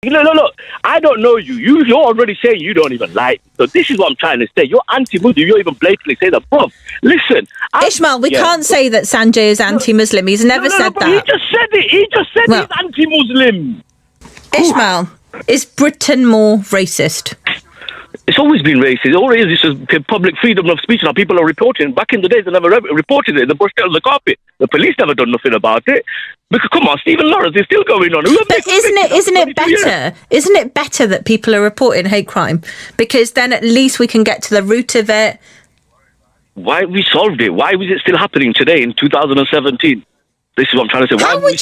Look. I don't know you. You're already saying you don't even like. So this is what I'm trying to say. You're anti-Muslim. You're even blatantly saying that. Bro, listen. Ishmael, we can't say that Sanjay is anti-Muslim. He's never said that. He just said it. He just said he's anti-Muslim. Ishmael, is Britain more racist? It's always been racist. All it is public freedom of speech. Now people are reporting. Back in the days, they never reported it. They brushed it on the carpet. The police never done nothing about it. Because come on, Stephen Lawrence is still going on. But isn't it better? Isn't it better that people are reporting hate crime? Because then at least we can get to the root of it. Why we solved it? Why was it still happening today in 2017? This is what I'm trying to say. How would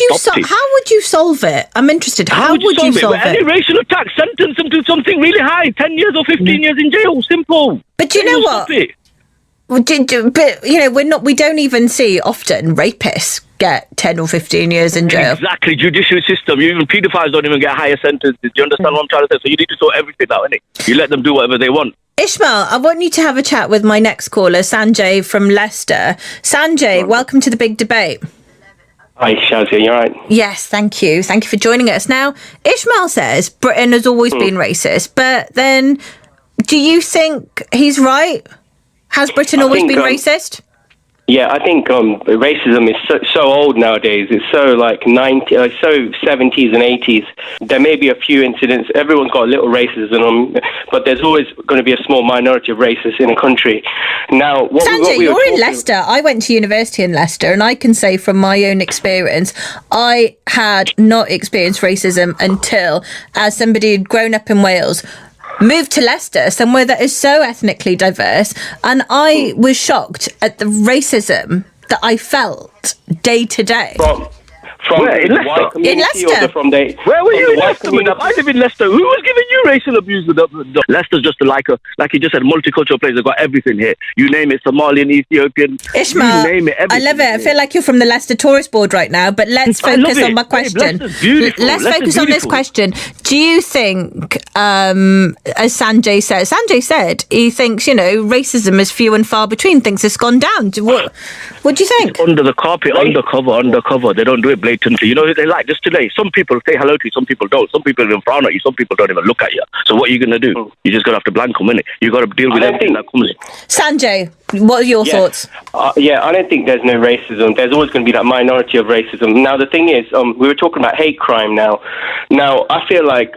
you solve it? I'm interested. How would you solve it? Any racial attack, sentence them to something really high, 10 years or 15 years in jail. Simple. But you know what? But we don't even see often rapists get 10 or 15 years in jail. Exactly, judicial system. Even paedophiles don't even get higher sentences. Do you understand what I'm trying to say? So you need to sort everything out, innit? You let them do whatever they want. Ishmael, I want you to have a chat with my next caller, Sanjay from Leicester. Sanjay, welcome to the big debate. Hi, Shazia, you all right? Yes, thank you. Thank you for joining us. Now, Ishmael says Britain has always been racist, but then do you think he's right? Has Britain always been racist? Yeah, I think racism is so old nowadays. It's so so 70s and 80s. There may be a few incidents. Everyone's got a little racism, but there's always going to be a small minority of racists in a country. Now, Sanjay, you're in Leicester. I went to university in Leicester, and I can say from my own experience, I had not experienced racism until, as somebody who'd grown up in Wales, moved to Leicester, somewhere that is so ethnically diverse, and I was shocked at the racism that I felt day to day. From where? In Leicester? In Leicester. Where were you in Leicester? I live in Leicester. Who was giving you racial abuse? Leicester's just like you just said, multicultural place. They've got everything here. You name it, Somalian, Ethiopian. Ishmael, you name it, I love it. I feel like you're from the Leicester Tourist Board right now, but let's focus on my question. Let's focus on this question. Do you think, as Sanjay said, he thinks, racism is few and far between, thinks it's gone down. What do you think? It's under the carpet, undercover. They don't do it blatantly. They like just today. Some people say hello to you, some people don't. Some people even frown at you, some people don't even look at you. So what are you going to do? You're just going to have to blank them, innit? You've got to deal with everything that comes in. Sanjay, what are your thoughts? I don't think there's no racism. There's always going to be that minority of racism. Now, the thing is, we were talking about hate crime now. Now, I feel like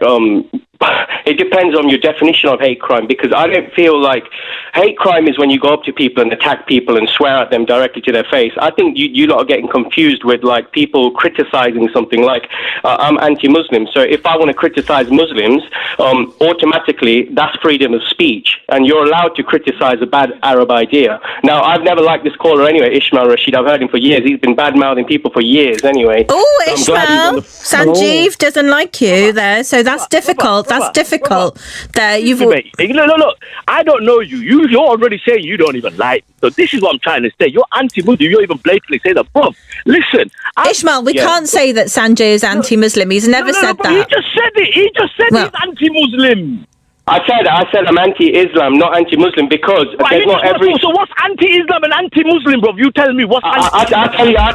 it depends on your definition of hate crime, because I don't feel like hate crime is when you go up to people and attack people and swear at them directly to their face. I think you lot are getting confused with people criticizing something like I'm anti-Muslim. So if I want to criticize Muslims, automatically that's freedom of speech, and you're allowed to criticize a bad Arab idea. Now, I've never liked this caller anyway, Ishmael Rashid. I've heard him for years. He's been bad-mouthing people for years anyway. Oh, Ishmael, Sanjeev doesn't like you there, so that's difficult. That's difficult. There, look. I don't know you. You're already saying you don't even like. So this is what I'm trying to say. You're anti-Muslim. You're even blatantly saying that. Bro, listen. Ishmael, we can't say that Sanjay is anti-Muslim. He's never said that. He just said it. He just said he's anti-Muslim. I said I'm anti-Islam, not anti-Muslim, because there's not every... So what's anti-Islam and anti-Muslim, bro? You tell me what's anti-Islam. I'll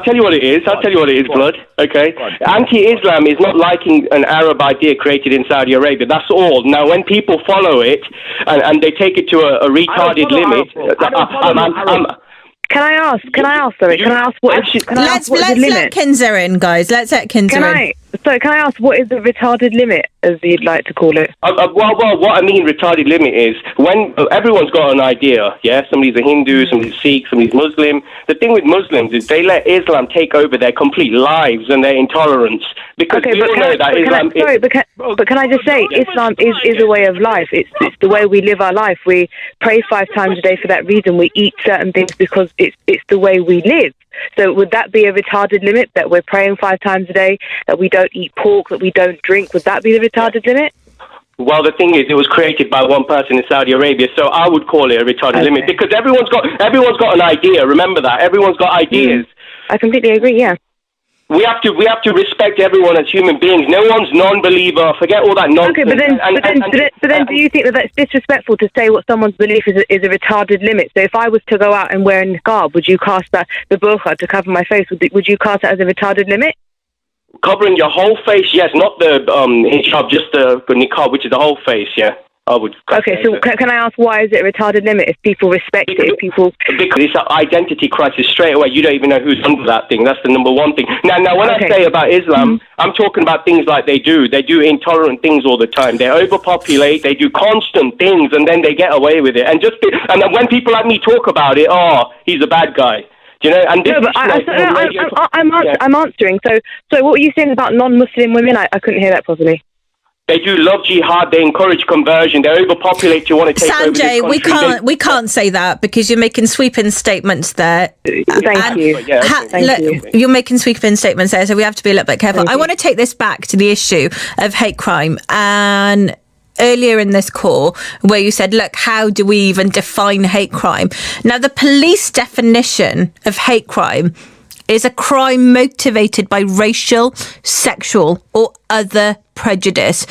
tell you what it is. I'll tell you what it is, blood. Okay? Anti-Islam is not liking an Arab idea created in Saudi Arabia. That's all. Now, when people follow it and they take it to a retarded limit... Can I ask, sorry? Can I ask what is the limit? Let's let Kinzer in, guys. Let's let Kinzer in. Can I ask what is the retarded limit, as you'd like to call it? Well, what I mean retarded limit is when everyone's got an idea, yeah? Somebody's a Hindu, somebody's Sikh, somebody's Muslim. The thing with Muslims is they let Islam take over their complete lives and their intolerance. Because we all know that Islam... But can I just say, Islam is a way of life. It's the way we live our life. We pray 5 times a day for that reason. We eat certain things because it's the way we live. So would that be a retarded limit, that we're praying 5 times a day, that we don't eat pork, that we don't drink? Would that be the retarded limit? Well, the thing is, it was created by one person in Saudi Arabia, so I would call it a retarded limit, because everyone's got an idea. Remember that everyone's got ideas. I completely agree. Yeah. We have to respect everyone as human beings. No one's non-believer. Forget all that nonsense. Okay, but then do you think that that's disrespectful to say what someone's belief is a retarded limit? So if I was to go out and wear a niqab, would you cast that, the burqa to cover my face, would you cast that as a retarded limit? Covering your whole face, yes, not the hijab, just the niqab, which is the whole face, yeah. I would. Okay, so can I ask why is it a retarded limit if people respect it, if people... Because it's an identity crisis straight away. You don't even know who's under that thing. That's the number one thing. Now when I say about Islam, I'm talking about things like they do. They do intolerant things all the time. They overpopulate. They do constant things, and then they get away with it. And then when people like me talk about it, he's a bad guy. Do you know? And no, but I'm answering. So what were you saying about non-Muslim women? I couldn't hear that properly. They do love jihad. They encourage conversion. They overpopulate to want to take over this Sanjay, country. we can't say that because you're making sweeping statements there. Thank you. You're making sweeping statements there, so we have to be a little bit careful. I want to take this back to the issue of hate crime and earlier in this call where you said, look, how do we even define hate crime? Now, the police definition of hate crime is a crime motivated by racial, sexual or other prejudice